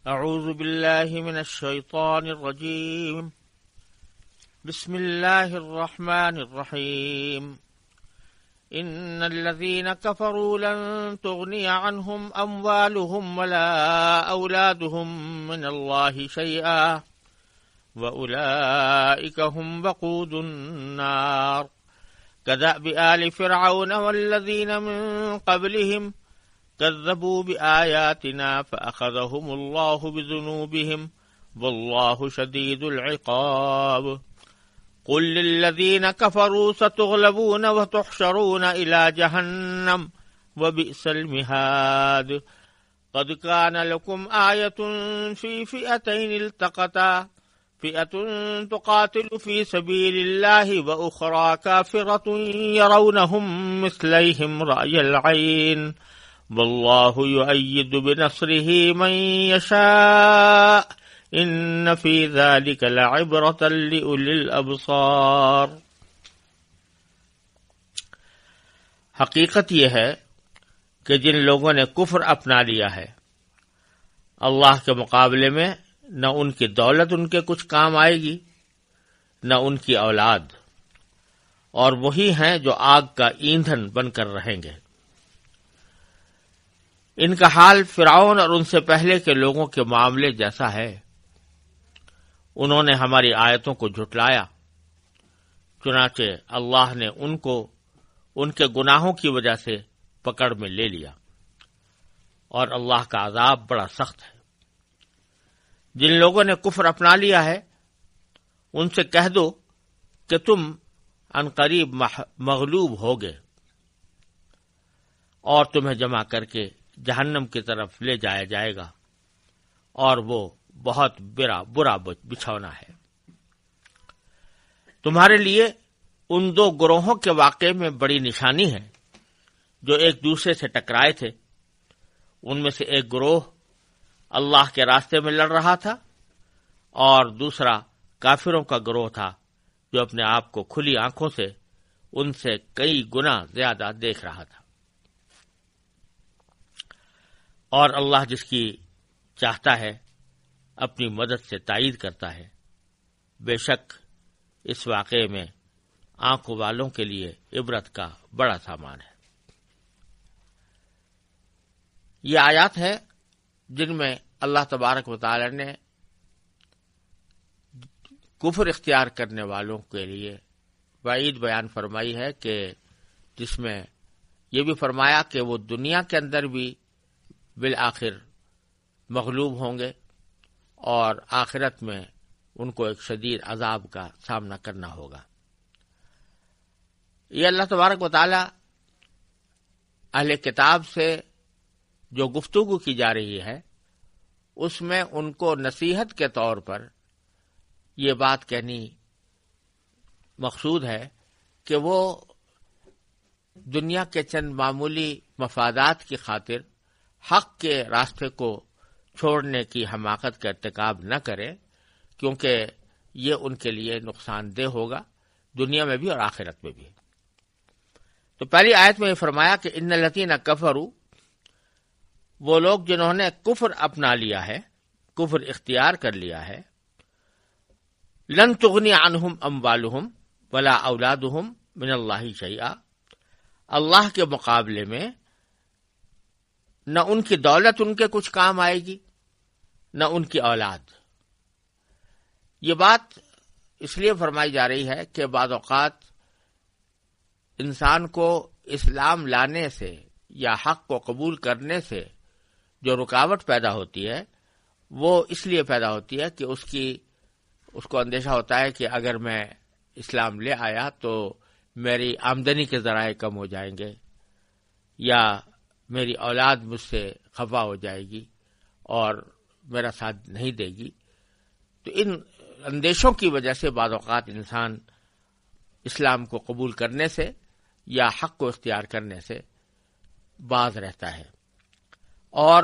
اعوذ باللہ من الشیطان الرجیم بسم اللہ الرحمن الرحیم ان الذین کفروا لن تغنی عنہم اموالہم ولا اولادہم من اللہ شیئا وأولئك هم وقود النار كدأب آل فرعون والذين من قبلهم كذبوا بآياتنا فأخذهم الله بذنوبهم والله شديد العقاب قل للذين كفروا ستغلبون وتحشرون إلى جهنم وبئس المهاد قد كان لكم آية في فئتين التقتا فئة تقاتل في سبيل الله وأخرى كافرة يرونهم مثليهم رأي العين والله يؤيد بنصره من يشاء إن في ذلك لعبرة لأولي الأبصار۔ حقیقت یہ ہے کہ جن لوگوں نے کفر اپنا لیا ہے اللہ کے مقابلے میں نہ ان کی دولت ان کے کچھ کام آئے گی نہ ان کی اولاد، اور وہی ہیں جو آگ کا ایندھن بن کر رہیں گے۔ ان کا حال فرعون اور ان سے پہلے کے لوگوں کے معاملے جیسا ہے۔ انہوں نے ہماری آیتوں کو جھٹلایا، چنانچہ اللہ نے ان کو ان کے گناہوں کی وجہ سے پکڑ میں لے لیا، اور اللہ کا عذاب بڑا سخت ہے۔ جن لوگوں نے کفر اپنا لیا ہے ان سے کہہ دو کہ تم عنقریب مغلوب ہوگے اور تمہیں جمع کر کے جہنم کی طرف لے جایا جائے گا، اور وہ بہت برا بچھونا ہے۔ تمہارے لیے ان دو گروہوں کے واقعے میں بڑی نشانی ہے جو ایک دوسرے سے ٹکرائے تھے۔ ان میں سے ایک گروہ اللہ کے راستے میں لڑ رہا تھا اور دوسرا کافروں کا گروہ تھا جو اپنے آپ کو کھلی آنکھوں سے ان سے کئی گنا زیادہ دیکھ رہا تھا۔ اور اللہ جس کی چاہتا ہے اپنی مدد سے تائید کرتا ہے۔ بے شک اس واقعے میں آنکھوں والوں کے لیے عبرت کا بڑا سامان ہے۔ یہ آیات ہے جن میں اللہ تبارک و تعالی نے کفر اختیار کرنے والوں کے لیے وعید بیان فرمائی ہے، کہ جس میں یہ بھی فرمایا کہ وہ دنیا کے اندر بھی بالآخر مغلوب ہوں گے اور آخرت میں ان کو ایک شدید عذاب کا سامنا کرنا ہوگا۔ یہ اللہ تبارک و تعالی اہل کتاب سے جو گفتگو کی جا رہی ہے اس میں ان کو نصیحت کے طور پر یہ بات کہنی مقصود ہے کہ وہ دنیا کے چند معمولی مفادات کی خاطر حق کے راستے کو چھوڑنے کی حماقت کا ارتکاب نہ کریں، کیونکہ یہ ان کے لیے نقصان دہ ہوگا دنیا میں بھی اور آخرت میں بھی۔ تو پہلی آیت میں یہ فرمایا کہ ان الذین کفروا، وہ لوگ جنہوں نے کفر اپنا لیا ہے، کفر اختیار کر لیا ہے، لن تغنی عنہم اموالہم ولا اولادہم من اللہ شیئا، اللہ کے مقابلے میں نہ ان کی دولت ان کے کچھ کام آئے گی نہ ان کی اولاد۔ یہ بات اس لیے فرمائی جا رہی ہے کہ بعض اوقات انسان کو اسلام لانے سے یا حق کو قبول کرنے سے جو رکاوٹ پیدا ہوتی ہے وہ اس لیے پیدا ہوتی ہے کہ اس کو اندیشہ ہوتا ہے کہ اگر میں اسلام لے آیا تو میری آمدنی کے ذرائع کم ہو جائیں گے، یا میری اولاد مجھ سے خفا ہو جائے گی اور میرا ساتھ نہیں دے گی۔ تو ان اندیشوں کی وجہ سے بعض اوقات انسان اسلام کو قبول کرنے سے یا حق کو اختیار کرنے سے باز رہتا ہے۔ اور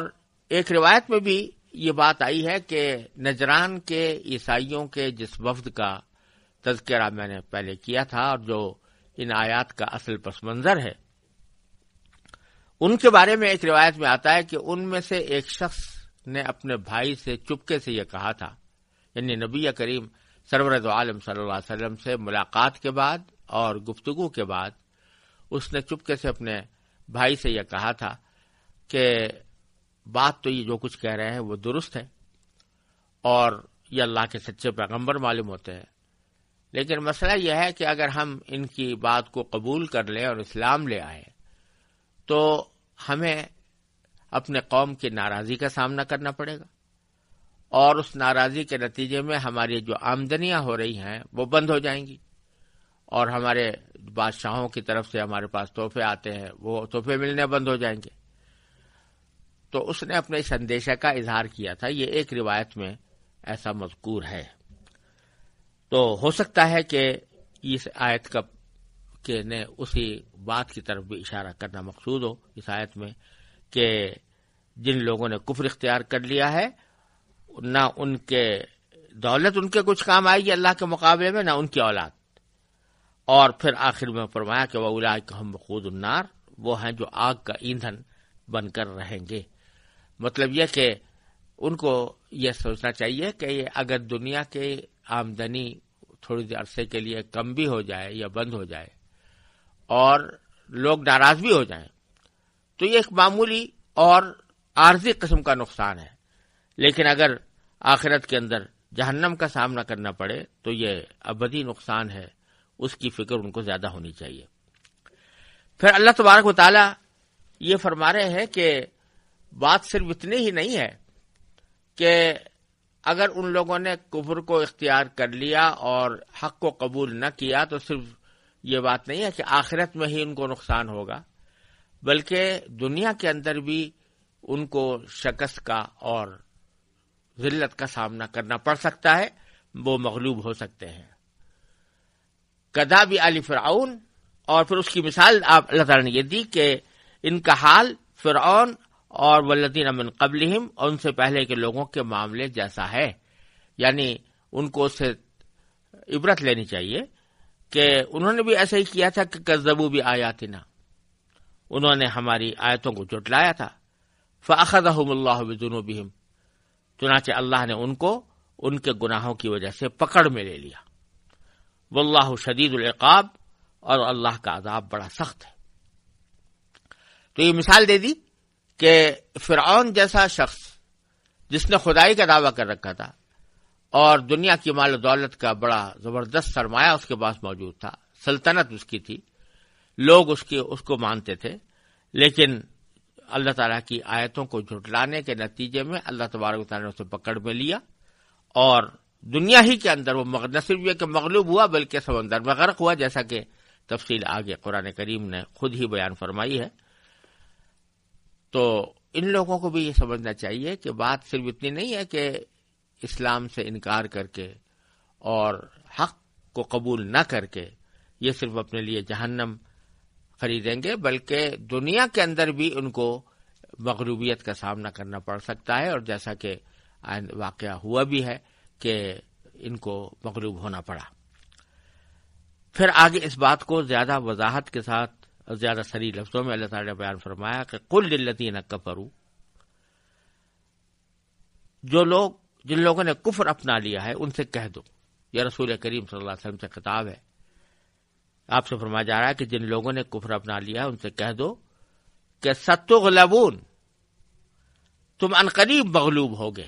ایک روایت میں بھی یہ بات آئی ہے کہ نجران کے عیسائیوں کے جس وفد کا تذکرہ میں نے پہلے کیا تھا اور جو ان آیات کا اصل پس منظر ہے، ان کے بارے میں ایک روایت میں آتا ہے کہ ان میں سے ایک شخص نے اپنے بھائی سے چپکے سے یہ کہا تھا، یعنی نبی کریم سرور دو عالم صلی اللہ علیہ وسلم سے ملاقات کے بعد اور گفتگو کے بعد اس نے چپکے سے اپنے بھائی سے یہ کہا تھا کہ بات تو یہ جو کچھ کہہ رہے ہیں وہ درست ہے اور یہ اللہ کے سچے پیغمبر معلوم ہوتے ہیں، لیکن مسئلہ یہ ہے کہ اگر ہم ان کی بات کو قبول کر لیں اور اسلام لے آئیں تو ہمیں اپنے قوم کی ناراضی کا سامنا کرنا پڑے گا، اور اس ناراضی کے نتیجے میں ہماری جو آمدنیاں ہو رہی ہیں وہ بند ہو جائیں گی، اور ہمارے بادشاہوں کی طرف سے ہمارے پاس تحفے آتے ہیں وہ تحفے ملنے بند ہو جائیں گے۔ تو اس نے اپنے اس اندیشہ کا اظہار کیا تھا، یہ ایک روایت میں ایسا مذکور ہے۔ تو ہو سکتا ہے کہ اس آیت کا کہ نے اسی بات کی طرف بھی اشارہ کرنا مقصود ہو اس آیت میں کہ جن لوگوں نے کفر اختیار کر لیا ہے نہ ان کے دولت ان کے کچھ کام آئے گی اللہ کے مقابلے میں، نہ ان کی اولاد، اور پھر آخر میں فرمایا کہ وَأُولَٰئِکَ هُمْ وَقُودُ النَّارِ، وہ ہیں جو آگ کا ایندھن بن کر رہیں گے۔ مطلب یہ کہ ان کو یہ سوچنا چاہیے کہ اگر دنیا کی آمدنی تھوڑی دیر عرصے کے لیے کم بھی ہو جائے یا بند ہو جائے اور لوگ ناراض بھی ہو جائیں تو یہ ایک معمولی اور عارضی قسم کا نقصان ہے، لیکن اگر آخرت کے اندر جہنم کا سامنا کرنا پڑے تو یہ ابدی نقصان ہے، اس کی فکر ان کو زیادہ ہونی چاہیے۔ پھر اللہ تبارک و تعالی یہ فرما رہے ہیں کہ بات صرف اتنی ہی نہیں ہے کہ اگر ان لوگوں نے کفر کو اختیار کر لیا اور حق کو قبول نہ کیا تو صرف یہ بات نہیں ہے کہ آخرت میں ہی ان کو نقصان ہوگا، بلکہ دنیا کے اندر بھی ان کو شکست کا اور ذلت کا سامنا کرنا پڑ سکتا ہے، وہ مغلوب ہو سکتے ہیں۔ کداب آل فرعون، اور پھر اس کی مثال آپ اللہ تعالیٰ نے یہ دی کہ ان کا حال فرعون اور والذین من قبلہم، اور ان سے پہلے کے لوگوں کے معاملے جیسا ہے، یعنی ان کو اس سے عبرت لینی چاہیے کہ انہوں نے بھی ایسا ہی کیا تھا کہ کذبوا بآیاتنا، انہوں نے ہماری آیتوں کو جھٹلایا تھا، فأخذہم اللہ بذنوبہم، چنانچہ اللہ نے ان کو ان کے گناہوں کی وجہ سے پکڑ میں لے لیا، واللہ شدید العقاب، اور اللہ کا عذاب بڑا سخت ہے۔ تو یہ مثال دے دی کہ فرعون جیسا شخص جس نے خدائی کا دعویٰ کر رکھا تھا اور دنیا کی مال و دولت کا بڑا زبردست سرمایہ اس کے پاس موجود تھا، سلطنت اس کی تھی، لوگ اس کو مانتے تھے، لیکن اللہ تعالیٰ کی آیتوں کو جھٹلانے کے نتیجے میں اللہ تبارک و تعالیٰ نے اسے پکڑ میں لیا، اور دنیا ہی کے اندر وہ نہ صرف یہ کہ مغلوب ہوا بلکہ سمندر میں غرق ہوا، جیسا کہ تفصیل آگے قرآن کریم نے خود ہی بیان فرمائی ہے۔ تو ان لوگوں کو بھی یہ سمجھنا چاہیے کہ بات صرف اتنی نہیں ہے کہ اسلام سے انکار کر کے اور حق کو قبول نہ کر کے یہ صرف اپنے لیے جہنم خریدیں گے، بلکہ دنیا کے اندر بھی ان کو مغلوبیت کا سامنا کرنا پڑ سکتا ہے، اور جیسا کہ واقعہ ہوا بھی ہے کہ ان کو مغلوب ہونا پڑا۔ پھر آگے اس بات کو زیادہ وضاحت کے ساتھ اور زیادہ صریح لفظوں میں اللہ تعالیٰ نے بیان فرمایا کہ قل للذین کفروا، جن لوگوں نے کفر اپنا لیا ہے ان سے کہہ دو، یہ رسول کریم صلی اللہ علیہ وسلم سے خطاب ہے، آپ سے فرمایا جا رہا ہے کہ جن لوگوں نے کفر اپنا لیا ہے ان سے کہہ دو کہ ستغلبون، تم عنقریب مغلوب ہوگے،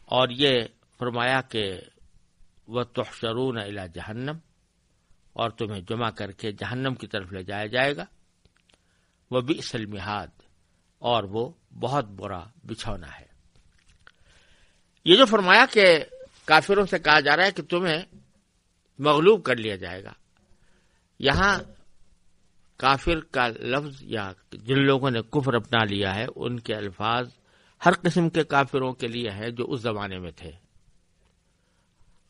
اور یہ فرمایا کہ وَتُحْشَرُونَ إِلَى جہنم، اور تمہیں جمع کر کے جہنم کی طرف لے جایا جائے گا، وَبِئْسَ الْمِہَادُ، اور وہ بہت برا بچھونا ہے۔ یہ جو فرمایا کہ کافروں سے کہا جا رہا ہے کہ تمہیں مغلوب کر لیا جائے گا، یہاں کافر کا لفظ یا جن لوگوں نے کفر اپنا لیا ہے ان کے الفاظ ہر قسم کے کافروں کے لیے ہیں جو اس زمانے میں تھے،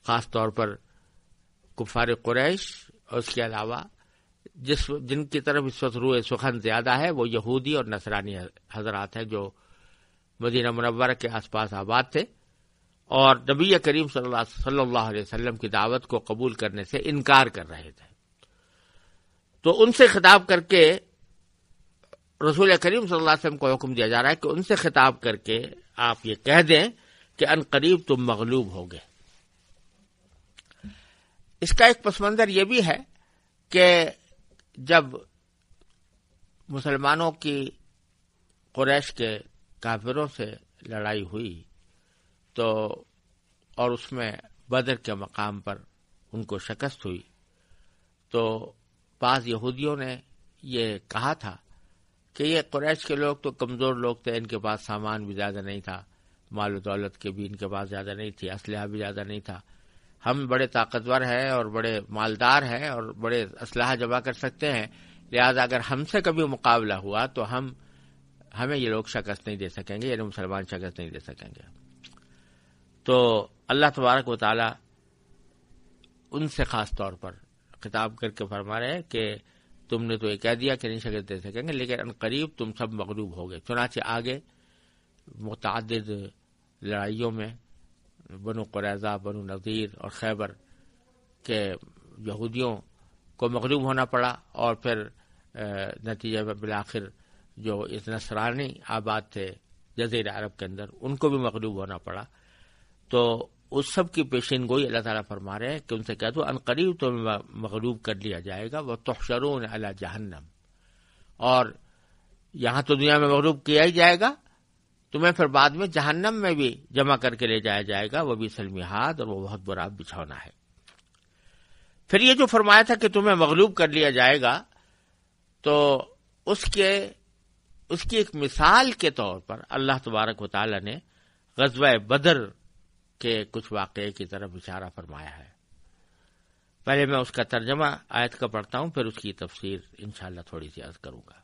خاص طور پر کفار قریش، اور اس کے علاوہ جن کی طرف اس وقت روئے سخن زیادہ ہے وہ یہودی اور نصرانی حضرات ہیں جو مدینہ منورہ کے آس پاس آباد تھے اور نبی کریم صلی اللہ علیہ وسلم کی دعوت کو قبول کرنے سے انکار کر رہے تھے۔ تو ان سے خطاب کر کے رسول کریم صلی اللہ علیہ وسلم کو حکم دیا جا رہا ہے کہ ان سے خطاب کر کے آپ یہ کہہ دیں کہ ان قریب تم مغلوب ہوگے۔ اس کا ایک پس منظر یہ بھی ہے کہ جب مسلمانوں کی قریش کے کافروں سے لڑائی ہوئی تو اور اس میں بدر کے مقام پر ان کو شکست ہوئی تو بعض یہودیوں نے یہ کہا تھا کہ یہ قریش کے لوگ تو کمزور لوگ تھے، ان کے پاس سامان بھی زیادہ نہیں تھا، مال و دولت کے بھی ان کے پاس زیادہ نہیں تھی، اسلحہ بھی زیادہ نہیں تھا، ہم بڑے طاقتور ہیں اور بڑے مالدار ہیں اور بڑے اسلحہ جمع کر سکتے ہیں، لہذا اگر ہم سے کبھی مقابلہ ہوا تو ہمیں یہ لوگ شکست نہیں دے سکیں گے، یعنی مسلمان شکست نہیں دے سکیں گے۔ تو اللہ تبارک و تعالی ان سے خاص طور پر خطاب کر کے فرما رہے ہیں کہ تم نے تو یہ کہہ دیا کہ نہیں شکست دے سکیں گے، لیکن ان قریب تم سب مغلوب ہو گئے۔ چنانچہ آگے متعدد لڑائیوں میں بنو قریظہ، بنو نذیر اور خیبر کے یہودیوں کو مغلوب ہونا پڑا، اور پھر نتیجہ میں بالآخر جو اس نصرانی آباد تھے جزیرہ عرب کے اندر ان کو بھی مغلوب ہونا پڑا۔ تو اس سب کی پیشین گوئی اللہ تعالیٰ فرما رہے ہیں کہ ان سے کہہ دو ان قریب تو مغلوب کر لیا جائے گا، وَتُحْشَرُونَ عَلَى جہنم، اور یہاں تو دنیا میں مغلوب کیا ہی جائے گا، تمہیں پھر بعد میں جہنم میں بھی جمع کر کے لے جایا جائے گا، وہ بھی سلمیحاد، اور وہ بہت برا بچھونا ہے۔ پھر یہ جو فرمایا تھا کہ تمہیں مغلوب کر لیا جائے گا، تو اس کی ایک مثال کے طور پر اللہ تبارک و تعالی نے غزوہ بدر کے کچھ واقعے کی طرف اشارہ فرمایا ہے۔ پہلے میں اس کا ترجمہ آیت کا پڑھتا ہوں، پھر اس کی تفسیر انشاءاللہ تھوڑی سی عرض کروں گا۔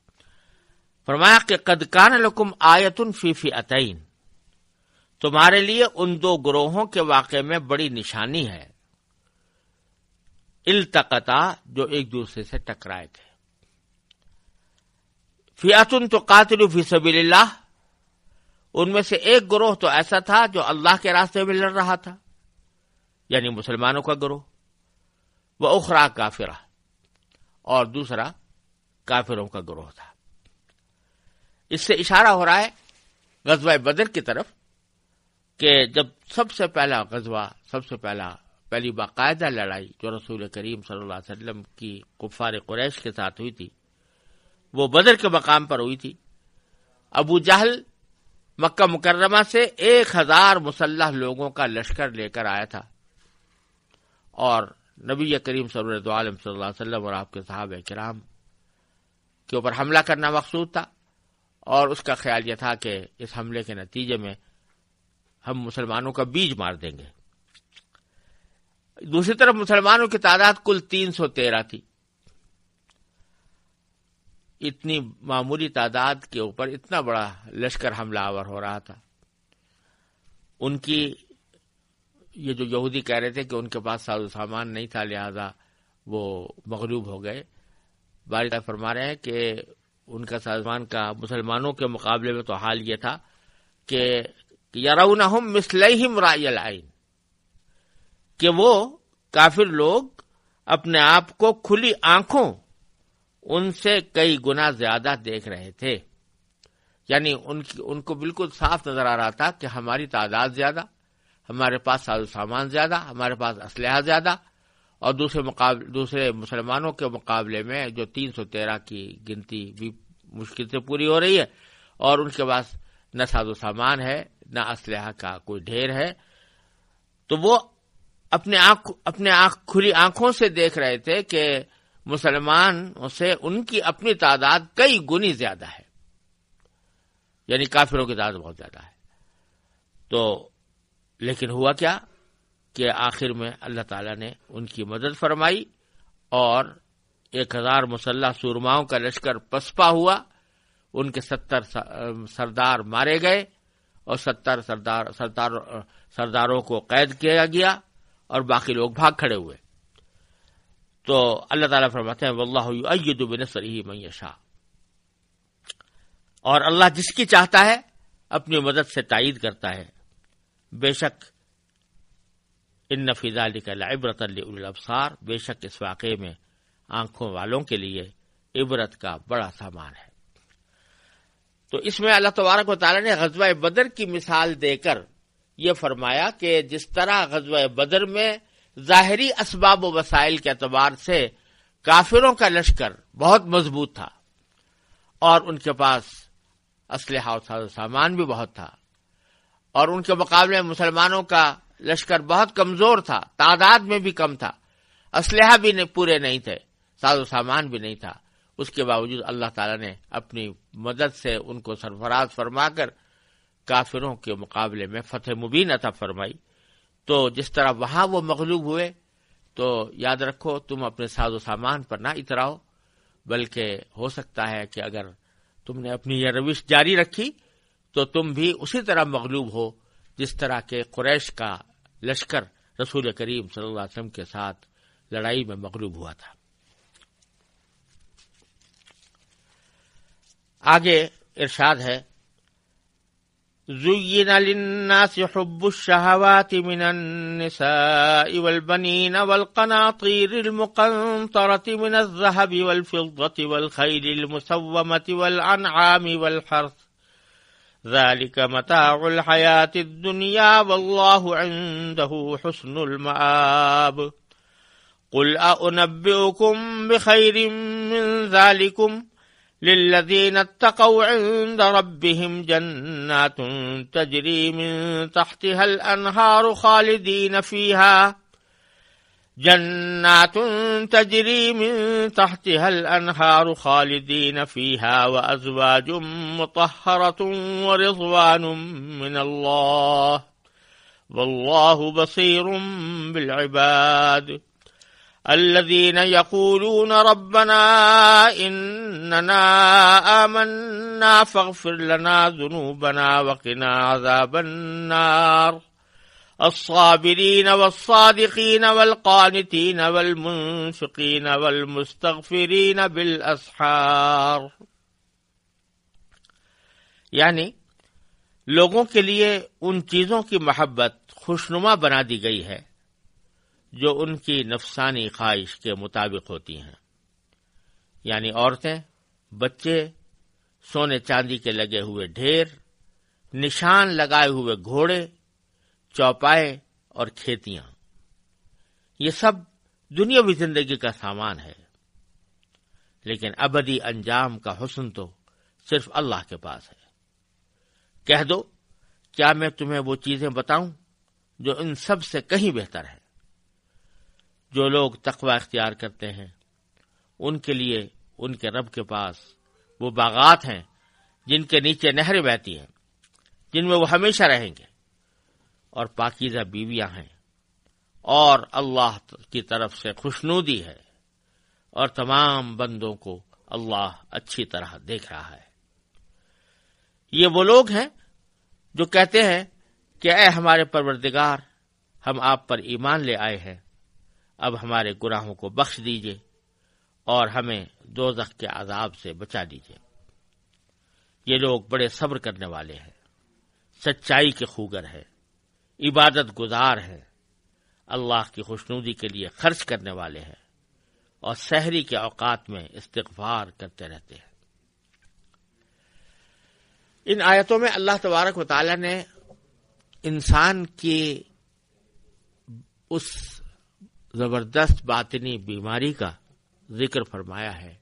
فرمایا کہ قد کان لکم آیۃ فی فئتین، تمہارے لیے ان دو گروہوں کے واقعے میں بڑی نشانی ہے، التقطا، جو ایک دوسرے سے ٹکرائے تھے۔ فئۃ تقاتل فی سبیل اللہ، ان میں سے ایک گروہ تو ایسا تھا جو اللہ کے راستے میں لڑ رہا تھا، یعنی مسلمانوں کا گروہ، وأخرى کافرہ، اور دوسرا کافروں کا گروہ تھا۔ اس سے اشارہ ہو رہا ہے غزوہ بدر کی طرف کہ جب سب سے پہلی باقاعدہ لڑائی جو رسول کریم صلی اللہ علیہ وسلم کی کفار قریش کے ساتھ ہوئی تھی وہ بدر کے مقام پر ہوئی تھی۔ ابو جہل مکہ مکرمہ سے 1000 مسلح لوگوں کا لشکر لے کر آیا تھا، اور نبی کریم صلی اللہ علیہ وسلم اور آپ کے صحابہ کرام کے اوپر حملہ کرنا مقصود تھا، اور اس کا خیال یہ تھا کہ اس حملے کے نتیجے میں ہم مسلمانوں کا بیج مار دیں گے۔ دوسری طرف مسلمانوں کی تعداد کل 313 تھی۔ اتنی معمولی تعداد کے اوپر اتنا بڑا لشکر حملہ آور ہو رہا تھا۔ ان کی یہ جو یہودی کہہ رہے تھے کہ ان کے پاس ساز و سامان نہیں تھا، لہذا وہ مغلوب ہو گئے، باری تعالیٰ فرما رہے ہیں کہ ان کا سازمان کا مسلمانوں کے مقابلے میں تو حال یہ تھا کہ یرونہم مثلیہم رأی العین، کہ وہ کافر لوگ اپنے آپ کو کھلی آنکھوں ان سے کئی گنا زیادہ دیکھ رہے تھے، یعنی ان کو بالکل صاف نظر آ رہا تھا کہ ہماری تعداد زیادہ، ہمارے پاس ساز و سامان زیادہ، ہمارے پاس اسلحہ زیادہ، اور دوسرے مسلمانوں کے مقابلے میں جو 313 کی گنتی بھی مشکل سے پوری ہو رہی ہے، اور ان کے پاس نہ ساز و سامان ہے نہ اسلحہ کا کوئی ڈھیر ہے، تو وہ اپنے کھلی آنکھوں سے دیکھ رہے تھے کہ مسلمان سے ان کی اپنی تعداد کئی گنی زیادہ ہے، یعنی کافروں کی تعداد بہت زیادہ ہے۔ تو لیکن ہوا کیا کہ آخر میں اللہ تعالیٰ نے ان کی مدد فرمائی، اور 1000 مسلح سورماؤں کا لشکر پسپا ہوا، ان کے 70 سردار مارے گئے، اور 70 سرداروں کو قید کیا گیا، اور باقی لوگ بھاگ کھڑے ہوئے۔ تو اللہ تعالیٰ فرماتے ہیں واللہ یؤید بنصرہ من یشاء، اور اللہ جس کی چاہتا ہے اپنی مدد سے تائید کرتا ہے۔ بے شک ان فی ذلک لعبرۃ لأولی الابصار، بے شک اس واقعے میں آنکھوں والوں کے لیے عبرت کا بڑا سامان ہے۔ تو اس میں اللہ تبارک و تعالیٰ نے غزوہ بدر کی مثال دے کر یہ فرمایا کہ جس طرح غزوہ بدر میں ظاہری اسباب و وسائل کے اعتبار سے کافروں کا لشکر بہت مضبوط تھا اور ان کے پاس اسلحہ اور ساز و سامان بھی بہت تھا، اور ان کے مقابلے میں مسلمانوں کا لشکر بہت کمزور تھا، تعداد میں بھی کم تھا، اسلحہ بھی پورے نہیں تھے، ساز و سامان بھی نہیں تھا، اس کے باوجود اللہ تعالیٰ نے اپنی مدد سے ان کو سرفراز فرما کر کافروں کے مقابلے میں فتح مبین عطا فرمائی۔ تو جس طرح وہاں وہ مغلوب ہوئے، تو یاد رکھو تم اپنے ساز و سامان پر نہ اتراؤ، بلکہ ہو سکتا ہے کہ اگر تم نے اپنی یہ روش جاری رکھی تو تم بھی اسی طرح مغلوب ہو جس طرح کے قریش کا لشکر رسول کریم صلی اللہ علیہ وسلم کے ساتھ لڑائی میں مغلوب ہوا تھا۔ آگے ارشاد ہے، زُيِّنَ لِلنَّاسِ حُبُّ الشَّهَوَاتِ مِنَ النِّسَاءِ وَالْبَنِينَ وَالْقَنَاطِيرِ الْمُقَنطَرَةِ مِنَ الذَّهَبِ وَالْفِضَّةِ وَالْخَيْلِ الْمُسَوَّمَةِ وَالْأَنْعَامِ وَالْحَرْثِ ذَلِكَ مَتَاعُ الْحَيَاةِ الدُّنْيَا وَاللَّهُ عِندَهُ حُسْنُ الْمَآبِ قُلْ أَؤُنَبِّئُكُم بِخَيْرٍ مِّن ذَلِكُمْ للذين اتقوا عند ربهم جنات تجري من تحتها الأنهار خالدين فيها وأزواج مطهرة ورضوان من الله والله بصير بالعباد الذين يقولون ربنا إننا آمنا فاغفر لنا ذنوبنا وقنا عذاب النار الصابرين والصادقين والقانتين والمنفقين والمستغفرين بالأسحار۔ یعنی لوگوں کے لیے ان چیزوں کی محبت خوشنما بنا دی گئی ہے جو ان کی نفسانی خواہش کے مطابق ہوتی ہیں، یعنی عورتیں، بچے، سونے چاندی کے لگے ہوئے ڈھیر، نشان لگائے ہوئے گھوڑے، چوپائے اور کھیتیاں، یہ سب دنیاوی زندگی کا سامان ہے، لیکن ابدی انجام کا حسن تو صرف اللہ کے پاس ہے۔ کہہ دو، کیا میں تمہیں وہ چیزیں بتاؤں جو ان سب سے کہیں بہتر ہے؟ جو لوگ تقوی اختیار کرتے ہیں ان کے لیے ان کے رب کے پاس وہ باغات ہیں جن کے نیچے نہریں بہتی ہیں، جن میں وہ ہمیشہ رہیں گے، اور پاکیزہ بیویاں ہیں، اور اللہ کی طرف سے خوشنودی ہے، اور تمام بندوں کو اللہ اچھی طرح دیکھ رہا ہے۔ یہ وہ لوگ ہیں جو کہتے ہیں کہ اے ہمارے پروردگار، ہم آپ پر ایمان لے آئے ہیں، اب ہمارے گناہوں کو بخش دیجیے اور ہمیں دوزخ کے عذاب سے بچا دیجیے۔ یہ لوگ بڑے صبر کرنے والے ہیں، سچائی کے خوگر ہیں، عبادت گزار ہیں، اللہ کی خوشنودی کے لیے خرچ کرنے والے ہیں، اور سحری کے اوقات میں استغفار کرتے رہتے ہیں۔ ان آیتوں میں اللہ تبارک و تعالی نے انسان کی اس زبردست باطنی بیماری کا ذکر فرمایا ہے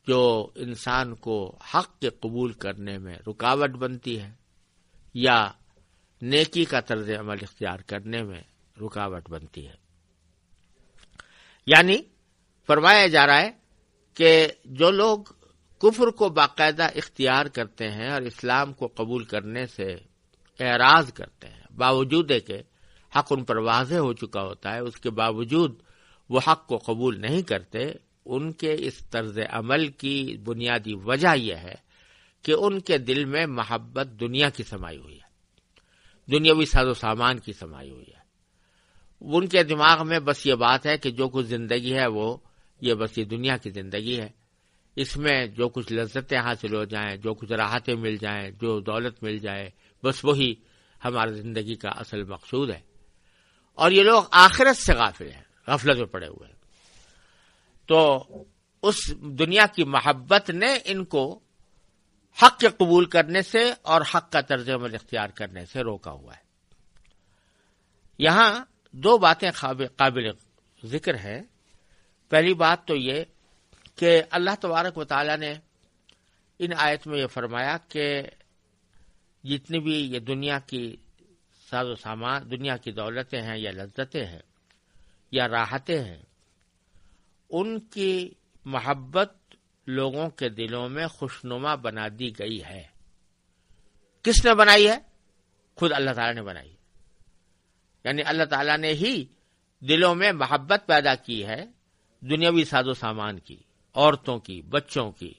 جو انسان کو حق کے قبول کرنے میں رکاوٹ بنتی ہے یا نیکی کا طرز عمل اختیار کرنے میں رکاوٹ بنتی ہے۔ یعنی فرمایا جا رہا ہے کہ جو لوگ کفر کو باقاعدہ اختیار کرتے ہیں اور اسلام کو قبول کرنے سے اعراض کرتے ہیں، باوجود کہ حق ان پر واضح ہو چکا ہوتا ہے، اس کے باوجود وہ حق کو قبول نہیں کرتے، ان کے اس طرز عمل کی بنیادی وجہ یہ ہے کہ ان کے دل میں محبت دنیا کی سمائی ہوئی ہے، دنیاوی ساز و سامان کی سمائی ہوئی ہے۔ ان کے دماغ میں بس یہ بات ہے کہ جو کچھ زندگی ہے وہ یہ بس یہ دنیا کی زندگی ہے، اس میں جو کچھ لذتیں حاصل ہو جائیں، جو کچھ راحتیں مل جائیں، جو دولت مل جائے، بس وہی ہماری زندگی کا اصل مقصود ہے۔ اور یہ لوگ آخرت سے غافل ہیں، غفلت میں پڑے ہوئے ہیں۔ تو اس دنیا کی محبت نے ان کو حق کے قبول کرنے سے اور حق کا طرز عمل اختیار کرنے سے روکا ہوا ہے۔ یہاں دو باتیں قابل ذکر ہیں۔ پہلی بات تو یہ کہ اللہ تبارک و تعالی نے ان آیت میں یہ فرمایا کہ جتنی بھی یہ دنیا کی ساز و سامان، دنیا کی دولتیں ہیں یا لذتیں ہیں یا راحتیں ہیں، ان کی محبت لوگوں کے دلوں میں خوشنما بنا دی گئی ہے۔ کس نے بنائی ہے؟ خود اللہ تعالیٰ نے بنائی ہے۔ یعنی اللہ تعالیٰ نے ہی دلوں میں محبت پیدا کی ہے دنیاوی ساز و سامان کی، عورتوں کی، بچوں کی،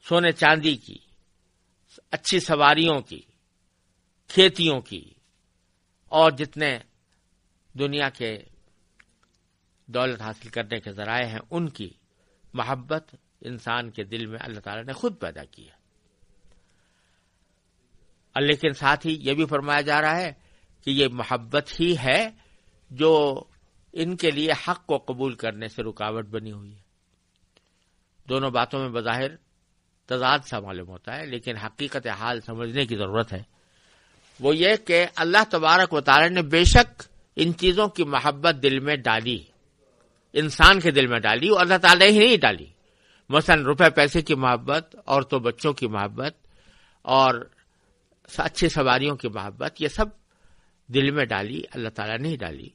سونے چاندی کی، اچھی سواریوں کی، کھیتیوں کی، اور جتنے دنیا کے دولت حاصل کرنے کے ذرائع ہیں ان کی محبت انسان کے دل میں اللہ تعالیٰ نے خود پیدا کی ہے۔ لیکن ساتھ ہی یہ بھی فرمایا جا رہا ہے کہ یہ محبت ہی ہے جو ان کے لیے حق کو قبول کرنے سے رکاوٹ بنی ہوئی ہے۔ دونوں باتوں میں بظاہر تضاد سا معلوم ہوتا ہے، لیکن حقیقت حال سمجھنے کی ضرورت ہے۔ وہ یہ کہ اللہ تبارک و تعالی نے بے شک ان چیزوں کی محبت دل میں ڈالی، انسان کے دل میں ڈالی، اور اللہ تعالی ہی نہیں ڈالی۔ مثلا روپے پیسے کی محبت، عورتوں بچوں کی محبت، اور اچھی سواریوں کی محبت، یہ سب دل میں ڈالی، اللہ تعالیٰ نے ہی ڈالی۔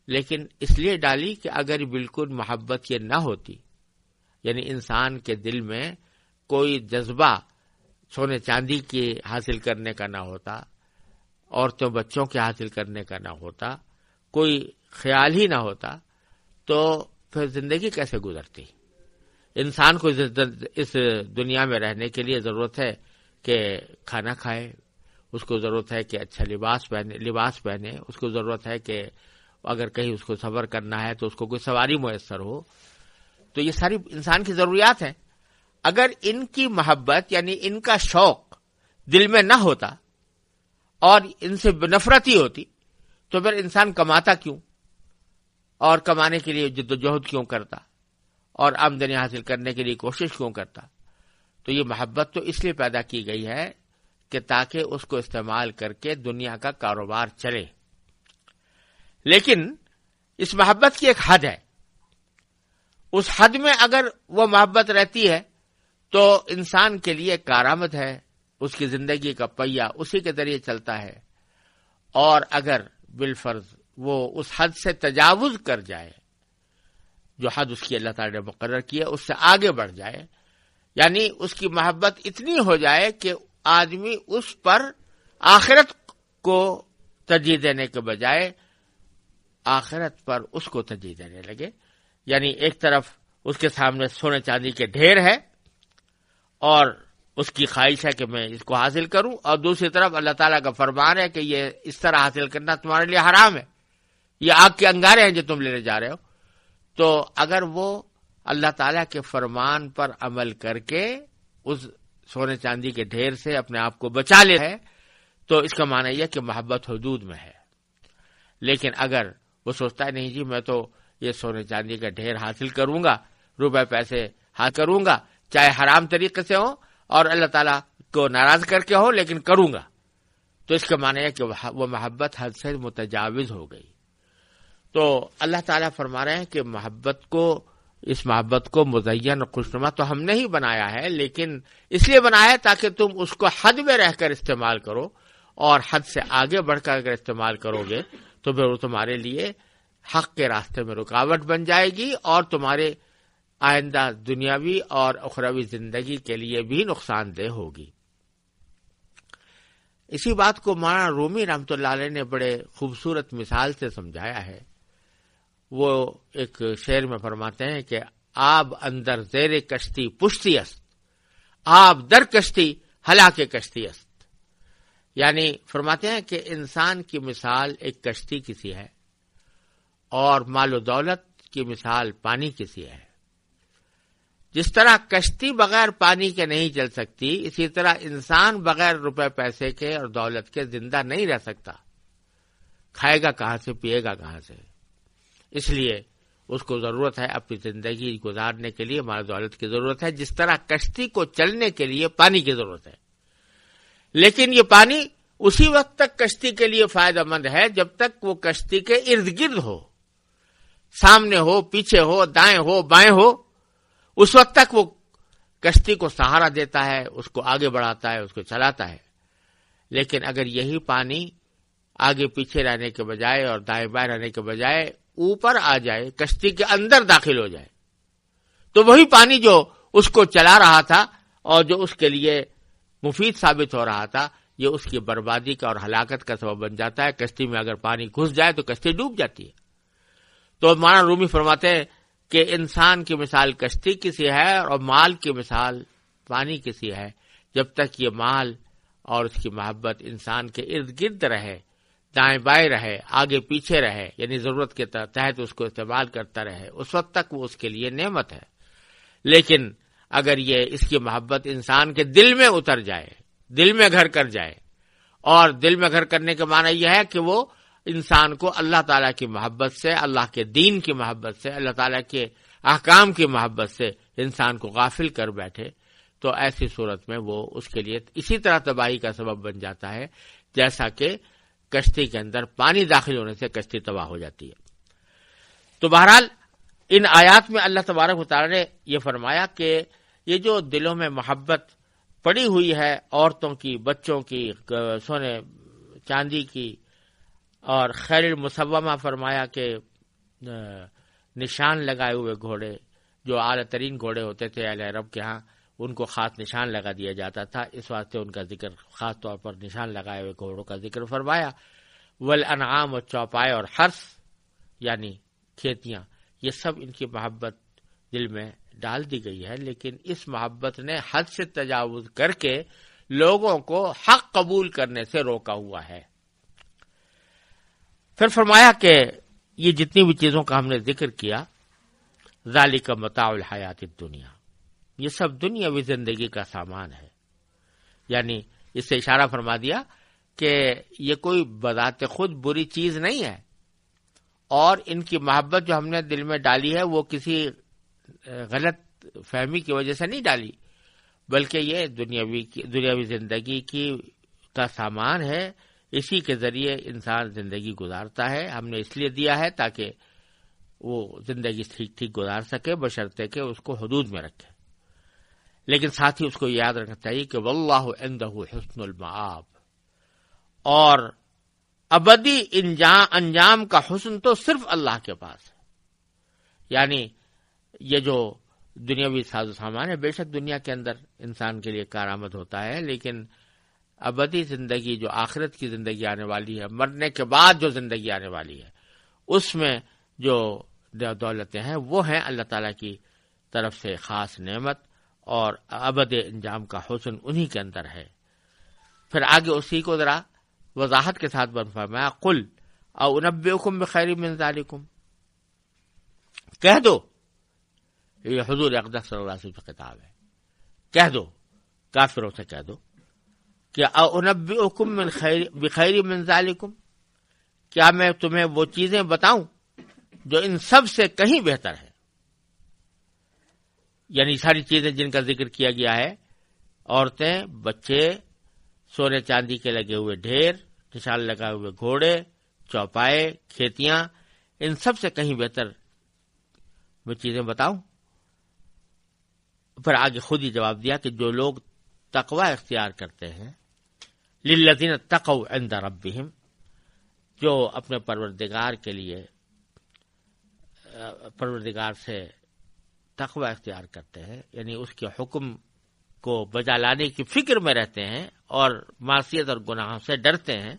لیکن اس لیے ڈالی کہ اگر بالکل محبت یہ نہ ہوتی، یعنی انسان کے دل میں کوئی جذبہ سونے چاندی کے حاصل کرنے کا نہ ہوتا، عورتوں بچوں کے حاصل کرنے کا نہ ہوتا، کوئی خیال ہی نہ ہوتا، تو پھر زندگی کیسے گزرتی؟ انسان کو اس دنیا میں رہنے کے لیے ضرورت ہے کہ کھانا کھائے، اس کو ضرورت ہے کہ اچھا لباس پہنے، اس کو ضرورت ہے کہ اگر کہیں اس کو سفر کرنا ہے تو اس کو کوئی سواری میسر ہو۔ تو یہ ساری انسان کی ضروریات ہیں۔ اگر ان کی محبت یعنی ان کا شوق دل میں نہ ہوتا اور ان سے نفرت ہی ہوتی تو پھر انسان کماتا کیوں، اور کمانے کے لیے جدوجہد کیوں کرتا، اور آمدنی حاصل کرنے کے لیے کوشش کیوں کرتا؟ تو یہ محبت تو اس لیے پیدا کی گئی ہے کہ تاکہ اس کو استعمال کر کے دنیا کا کاروبار چلے۔ لیکن اس محبت کی ایک حد ہے، اس حد میں اگر وہ محبت رہتی ہے تو انسان کے لیے کارآمد ہے، اس کی زندگی کا پہیہ اسی کے ذریعے چلتا ہے۔ اور اگر بالفرض وہ اس حد سے تجاوز کر جائے، جو حد اس کی اللہ تعالی نے مقرر کی ہے، اس سے آگے بڑھ جائے، یعنی اس کی محبت اتنی ہو جائے کہ آدمی اس پر آخرت کو ترجیح دینے کے بجائے آخرت پر اس کو ترجیح دینے لگے۔ یعنی ایک طرف اس کے سامنے سونے چاندی کے ڈھیر ہے اور اس کی خواہش ہے کہ میں اس کو حاصل کروں، اور دوسری طرف اللہ تعالیٰ کا فرمان ہے کہ یہ اس طرح حاصل کرنا تمہارے لیے حرام ہے، یہ آگ کے انگارے ہیں جو تم لینے جا رہے ہو۔ تو اگر وہ اللہ تعالیٰ کے فرمان پر عمل کر کے اس سونے چاندی کے ڈھیر سے اپنے آپ کو بچا لے ہے تو اس کا معنی یہ کہ محبت حدود میں ہے۔ لیکن اگر وہ سوچتا ہے نہیں جی میں تو یہ سونے چاندی کا ڈھیر حاصل کروں گا، روپے پیسے حاصل کروں گا، چاہے حرام طریقے سے ہو اور اللہ تعالیٰ کو ناراض کر کے ہو، لیکن کروں گا، تو اس کا معنی ہے کہ وہ محبت حد سے متجاوز ہو گئی۔ تو اللہ تعالیٰ فرما رہے ہیں کہ اس محبت کو مزین اور خوشنما تو ہم نے ہی بنایا ہے، لیکن اس لیے بنایا ہے تاکہ تم اس کو حد میں رہ کر استعمال کرو، اور حد سے آگے بڑھ کر اگر استعمال کرو گے تو پھر وہ تمہارے لیے حق کے راستے میں رکاوٹ بن جائے گی، اور تمہارے آئندہ دنیاوی اور اخروی زندگی کے لیے بھی نقصان دہ ہوگی۔ اسی بات کو مولانا رومی رحمۃ اللہ علیہ نے بڑے خوبصورت مثال سے سمجھایا ہے۔ وہ ایک شعر میں فرماتے ہیں کہ آب اندر زیر کشتی پشتی است، آب در کشتی ہلاک کشتی است۔ یعنی فرماتے ہیں کہ انسان کی مثال ایک کشتی کی سی ہے، اور مال و دولت کی مثال پانی کی سی ہے۔ جس طرح کشتی بغیر پانی کے نہیں چل سکتی، اسی طرح انسان بغیر روپے پیسے کے اور دولت کے زندہ نہیں رہ سکتا۔ کھائے گا کہاں سے، پیے گا کہاں سے؟ اس لیے اس کو ضرورت ہے اپنی زندگی گزارنے کے لیے مال دولت کی ضرورت ہے، جس طرح کشتی کو چلنے کے لیے پانی کی ضرورت ہے. لیکن یہ پانی اسی وقت تک کشتی کے لیے فائدہ مند ہے جب تک وہ کشتی کے ارد گرد ہو، سامنے ہو، پیچھے ہو، دائیں ہو، بائیں ہو. اس وقت تک وہ کشتی کو سہارا دیتا ہے، اس کو آگے بڑھاتا ہے، اس کو چلاتا ہے. لیکن اگر یہی پانی آگے پیچھے رہنے کے بجائے اور دائیں بائیں رہنے کے بجائے اوپر آ جائے، کشتی کے اندر داخل ہو جائے، تو وہی پانی جو اس کو چلا رہا تھا اور جو اس کے لیے مفید ثابت ہو رہا تھا، یہ اس کی بربادی کا اور ہلاکت کا سبب بن جاتا ہے. کشتی میں اگر پانی گھس جائے تو کشتی ڈوب جاتی ہے. تو مولانا رومی فرماتے ہیں کہ انسان کی مثال کشتی کی سی ہے اور مال کی مثال پانی کی سی ہے. جب تک یہ مال اور اس کی محبت انسان کے ارد گرد رہے، دائیں بائیں رہے، آگے پیچھے رہے، یعنی ضرورت کے تحت اس کو استعمال کرتا رہے، اس وقت تک وہ اس کے لیے نعمت ہے. لیکن اگر یہ اس کی محبت انسان کے دل میں اتر جائے، دل میں گھر کر جائے، اور دل میں گھر کرنے کا معنی یہ ہے کہ وہ انسان کو اللہ تعالیٰ کی محبت سے، اللہ کے دین کی محبت سے، اللہ تعالیٰ کے احکام کی محبت سے انسان کو غافل کر بیٹھے، تو ایسی صورت میں وہ اس کے لیے اسی طرح تباہی کا سبب بن جاتا ہے جیسا کہ کشتی کے اندر پانی داخل ہونے سے کشتی تباہ ہو جاتی ہے. تو بہرحال ان آیات میں اللہ تبارک و تعالیٰ نے یہ فرمایا کہ یہ جو دلوں میں محبت پڑی ہوئی ہے، عورتوں کی، بچوں کی، سونے چاندی کی، اور خیر المسومہ فرمایا کہ نشان لگائے ہوئے گھوڑے، جو اعلیٰ ترین گھوڑے ہوتے تھے اہل عرب کے ہاں، ان کو خاص نشان لگا دیا جاتا تھا. اس واسطے ان کا ذکر خاص طور پر نشان لگائے ہوئے گھوڑوں کا ذکر فرمایا. والانعام، اور چوپائے اور حرث یعنی کھیتیاں، یہ سب ان کی محبت دل میں ڈال دی گئی ہے. لیکن اس محبت نے حد سے تجاوز کر کے لوگوں کو حق قبول کرنے سے روکا ہوا ہے. پھر فرمایا کہ یہ جتنی بھی چیزوں کا ہم نے ذکر کیا، ذالک متاع الحیات الدنیا، یہ سب دنیاوی زندگی کا سامان ہے. یعنی اس سے اشارہ فرما دیا کہ یہ کوئی بذات خود بری چیز نہیں ہے، اور ان کی محبت جو ہم نے دل میں ڈالی ہے وہ کسی غلط فہمی کی وجہ سے نہیں ڈالی، بلکہ یہ دنیاوی زندگی کا سامان ہے. اسی کے ذریعے انسان زندگی گزارتا ہے. ہم نے اس لیے دیا ہے تاکہ وہ زندگی ٹھیک ٹھیک گزار سکے، بشرطے کہ اس کو حدود میں رکھے. لیکن ساتھ ہی اس کو یاد رکھنا چاہیے کہ واللہ عندہ حسن المآب، اور ابدی انجام کا حسن تو صرف اللہ کے پاس ہے. یعنی یہ جو دنیاوی ساز و سامان ہے، بے شک دنیا کے اندر انسان کے لیے کارآمد ہوتا ہے، لیکن ابدی زندگی جو آخرت کی زندگی آنے والی ہے، مرنے کے بعد جو زندگی آنے والی ہے، اس میں جو دولتیں ہیں وہ ہیں اللہ تعالیٰ کی طرف سے خاص نعمت، اور ابد انجام کا حسن انہی کے اندر ہے. پھر آگے اسی کو ذرا وضاحت کے ساتھ فرمایا، قل او انبئکم بخیر من ذالکم، کہہ دو، یہ حضور اقدس صلی اللہ علیہ وسلم کی خطاب ہے، کہہ دو کافروں سے، کہہ دو کہ او انبئکم بخیر من ذالکم، کیا میں تمہیں وہ چیزیں بتاؤں جو ان سب سے کہیں بہتر ہے. یعنی ساری چیزیں جن کا ذکر کیا گیا ہے، عورتیں، بچے، سونے چاندی کے لگے ہوئے ڈھیر، نشان لگائے ہوئے گھوڑے، چوپائے، کھیتیاں، ان سب سے کہیں بہتر میں چیزیں بتاؤں. پھر آگے خود ہی جواب دیا کہ جو لوگ تقوی اختیار کرتے ہیں، للذین اتقوا عند ربہم، جو اپنے پروردگار کے لیے، پروردگار سے تقوی اختیار کرتے ہیں، یعنی اس کے حکم کو بجا لانے کی فکر میں رہتے ہیں اور معصیت اور گناہوں سے ڈرتے ہیں،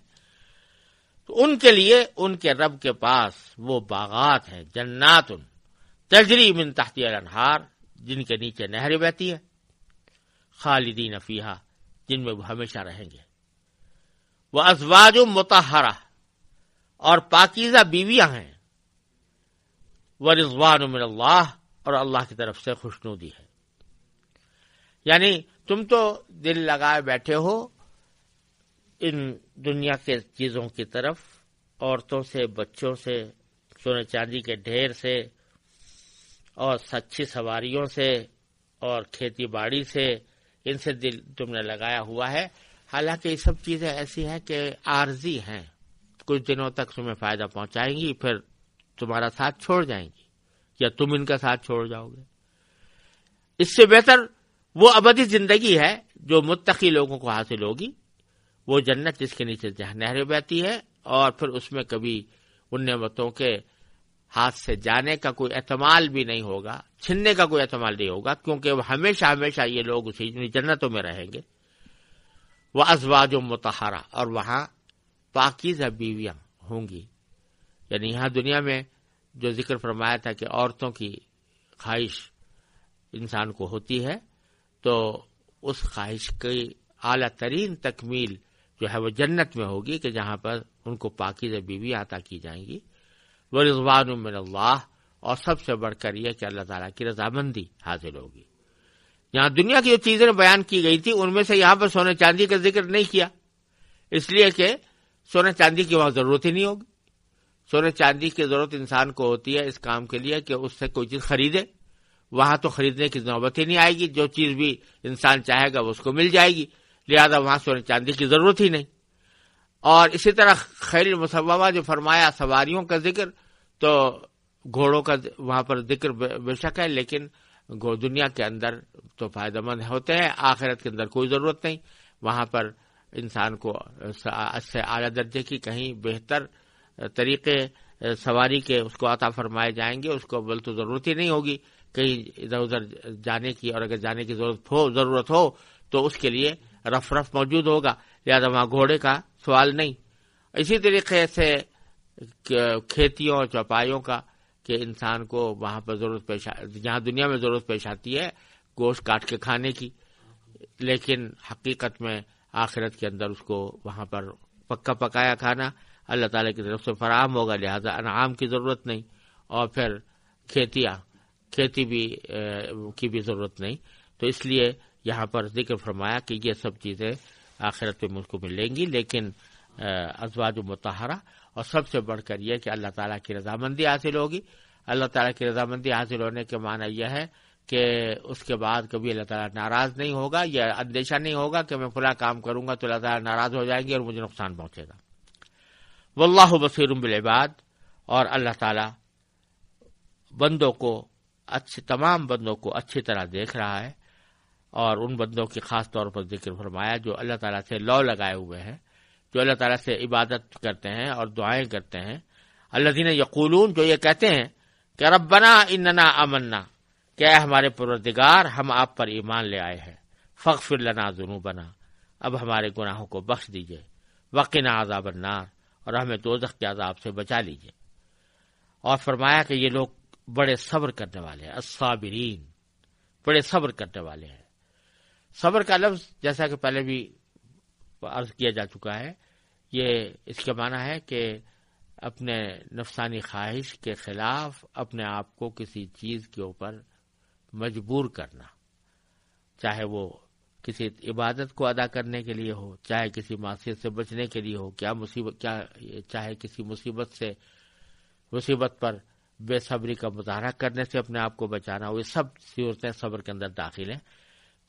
تو ان کے لیے ان کے رب کے پاس وہ باغات ہیں، جنات تجری من تحتها الانہار، جن کے نیچے نہریں بہتی ہے، خالدین فیہا، جن میں وہ ہمیشہ رہیں گے، وازواج مطہرہ، اور پاکیزہ بیویاں ہیں، ورضوان من اللہ، اور اللہ کی طرف سے خوشنودی ہے. یعنی تم تو دل لگائے بیٹھے ہو ان دنیا کے چیزوں کی طرف، عورتوں سے، بچوں سے، سونے چاندی کے ڈھیر سے، اور اچھی سواریوں سے اور کھیتی باڑی سے، ان سے دل تم نے لگایا ہوا ہے، حالانکہ یہ سب چیزیں ایسی ہیں کہ عارضی ہیں، کچھ دنوں تک تمہیں فائدہ پہنچائیں گی، پھر تمہارا ساتھ چھوڑ جائیں گی یا تم ان کا ساتھ چھوڑ جاؤ گے۔ اس سے بہتر وہ ابدی زندگی ہے جو متقی لوگوں کو حاصل ہوگی، وہ جنت جس کے نیچے نہریں بہتی ہے، اور پھر اس میں کبھی ان نعمتوں کے ہاتھ سے جانے کا کوئی احتمال بھی نہیں ہوگا، چھننے کا کوئی احتمال نہیں ہوگا، کیونکہ وہ ہمیشہ ہمیشہ یہ لوگ اسی جنتوں میں رہیں گے۔ وہ ازواج مطہرہ، اور وہاں پاکیزہ بیویاں ہوں گی، یعنی یہاں دنیا میں جو ذکر فرمایا تھا کہ عورتوں کی خواہش انسان کو ہوتی ہے، تو اس خواہش کی اعلیٰ ترین تکمیل جو ہے وہ جنت میں ہوگی کہ جہاں پر ان کو پاکیزہ بیوی عطا کی جائیں گی۔ ورضوان من اللہ، اور سب سے بڑھ کر یہ کہ اللہ تعالیٰ کی رضامندی حاصل ہوگی۔ یہاں دنیا کی جو چیزیں بیان کی گئی تھی ان میں سے یہاں پر سونے چاندی کا ذکر نہیں کیا، اس لیے کہ سونے چاندی کی وہاں ضرورت ہی نہیں ہوگی۔ سونے چاندی کی ضرورت انسان کو ہوتی ہے اس کام کے لیے کہ اس سے کوئی چیز خریدے، وہاں تو خریدنے کی نوبت ہی نہیں آئے گی، جو چیز بھی انسان چاہے گا وہ اس کو مل جائے گی، لہذا وہاں سونے چاندی کی ضرورت ہی نہیں۔ اور اسی طرح خیل مسومہ جو فرمایا سواریوں کا ذکر، تو گھوڑوں کا وہاں پر ذکر بے شک ہے، لیکن دنیا کے اندر تو فائدہ مند ہوتے ہیں، آخرت کے اندر کوئی ضرورت نہیں، وہاں پر انسان کو اس سے اعلیٰ درجے کی کہیں بہتر طریقے سواری کے اس کو عطا فرمائے جائیں گے، اس کو بل تو ضرورت ہی نہیں ہوگی کہیں ادھر ادھر جانے کی، اور اگر جانے کی ضرورت ہو تو اس کے لیے رف موجود ہوگا، لہذا وہاں گھوڑے کا سوال نہیں۔ اسی طریقے سے کھیتیوں اور چوپایوں کا کہ انسان کو وہاں پر ضرورت پیش جہاں دنیا میں ضرورت پیش آتی ہے گوشت کاٹ کے کھانے کی، لیکن حقیقت میں آخرت کے اندر اس کو وہاں پر پکا پکایا کھانا اللہ تعالیٰ کی طرف سے فراہم ہوگا، لہذا انعام کی ضرورت نہیں، اور پھر کھیتی کی بھی ضرورت نہیں۔ تو اس لیے یہاں پر ذکر فرمایا کہ یہ سب چیزیں آخرت میں مجھ کو ملیں گی، لیکن ازواج مطہرہ، اور سب سے بڑھ کر یہ کہ اللہ تعالیٰ کی رضامندی حاصل ہوگی۔ اللہ تعالیٰ کی رضامندی حاصل ہونے کے معنی یہ ہے کہ اس کے بعد کبھی اللہ تعالیٰ ناراض نہیں ہوگا، یا اندیشہ نہیں ہوگا کہ میں فلاں کام کروں گا تو اللہ تعالیٰ ناراض ہو جائیں گے اور مجھے نقصان پہنچے گا۔ واللہ بصیر بالعباد، اور اللہ تعالیٰ بندوں کو تمام بندوں کو اچھی طرح دیکھ رہا ہے، اور ان بندوں کی خاص طور پر ذکر فرمایا جو اللہ تعالیٰ سے لو لگائے ہوئے ہیں، جو اللہ تعالیٰ سے عبادت کرتے ہیں اور دعائیں کرتے ہیں۔ الذین یقولون، جو یہ کہتے ہیں کہ ربنا اننا آمنا، کہ اے ہمارے پروردگار ہم آپ پر ایمان لے آئے ہیں، فاغفر لنا ذنوبنا، اب ہمارے گناہوں کو بخش دیجئے، وقنا عذاب النار، اور ہمیں دوزخ کے عذاب سے بچا لیجئے۔ اور فرمایا کہ یہ لوگ بڑے صبر کرنے والے ہیں، الصابرین، بڑے صبر کرنے والے ہیں۔ صبر کا لفظ جیسا کہ پہلے بھی عرض کیا جا چکا ہے، یہ اس کے معنی ہے کہ اپنے نفسانی خواہش کے خلاف اپنے آپ کو کسی چیز کے اوپر مجبور کرنا، چاہے وہ کسی عبادت کو ادا کرنے کے لیے ہو، چاہے کسی معصیت سے بچنے کے لیے ہو، چاہے کسی مصیبت پر بے صبری کا مظاہرہ کرنے سے اپنے آپ کو بچانا ہو، یہ سب صورتیں صبر کے اندر داخل ہیں۔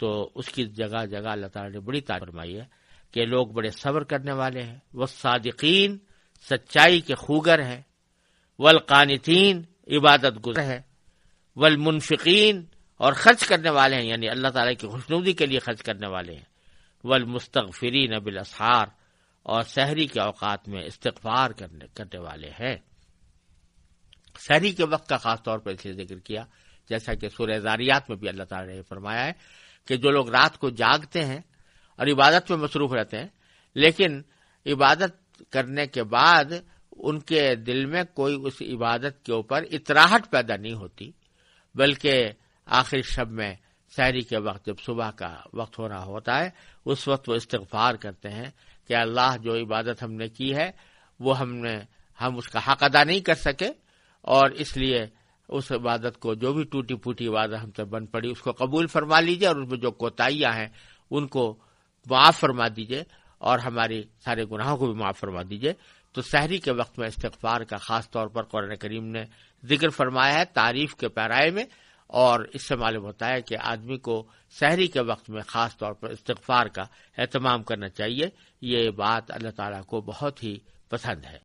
تو اس کی جگہ جگہ اللہ تعالیٰ نے بڑی تعریف فرمائی ہے کہ لوگ بڑے صبر کرنے والے ہیں، والصادقین، سچائی کے خوگر ہیں، والقانتین، عبادت گزار ہے، والمنفقین، اور خرچ کرنے والے ہیں، یعنی اللہ تعالیٰ کی خوشنودی کے لیے خرچ کرنے والے ہیں، والمستغفرین بالاسحار، اور سحری کے اوقات میں استغفار کرنے والے ہیں۔ سحری کے وقت کا خاص طور پر اس لیے ذکر کیا، جیسا کہ سورہ ذاریات میں بھی اللہ تعالیٰ نے فرمایا ہے کہ جو لوگ رات کو جاگتے ہیں اور عبادت میں مصروف رہتے ہیں، لیکن عبادت کرنے کے بعد ان کے دل میں کوئی اس عبادت کے اوپر اطراحت پیدا نہیں ہوتی، بلکہ آخر شب میں سحری کے وقت جب صبح کا وقت ہو رہا ہوتا ہے اس وقت وہ استغفار کرتے ہیں کہ اللہ جو عبادت ہم نے کی ہے وہ ہم اس کا حق ادا نہیں کر سکے، اور اس لیے اس عبادت کو جو بھی ٹوٹی پھوٹی عبادت ہم سے بن پڑی اس کو قبول فرما لیجئے، اور اس میں جو کوتاہیاں ہیں ان کو معاف فرما دیجئے، اور ہماری سارے گناہوں کو بھی معاف فرما دیجئے۔ تو سحری کے وقت میں استغفار کا خاص طور پر قرآن کریم نے ذکر فرمایا ہے تعریف کے پیرائے میں، اور اس سے معلوم ہوتا ہے کہ آدمی کو سحری کے وقت میں خاص طور پر استغفار کا اہتمام کرنا چاہیے۔ یہ بات اللہ تعالیٰ کو بہت ہی پسند ہے۔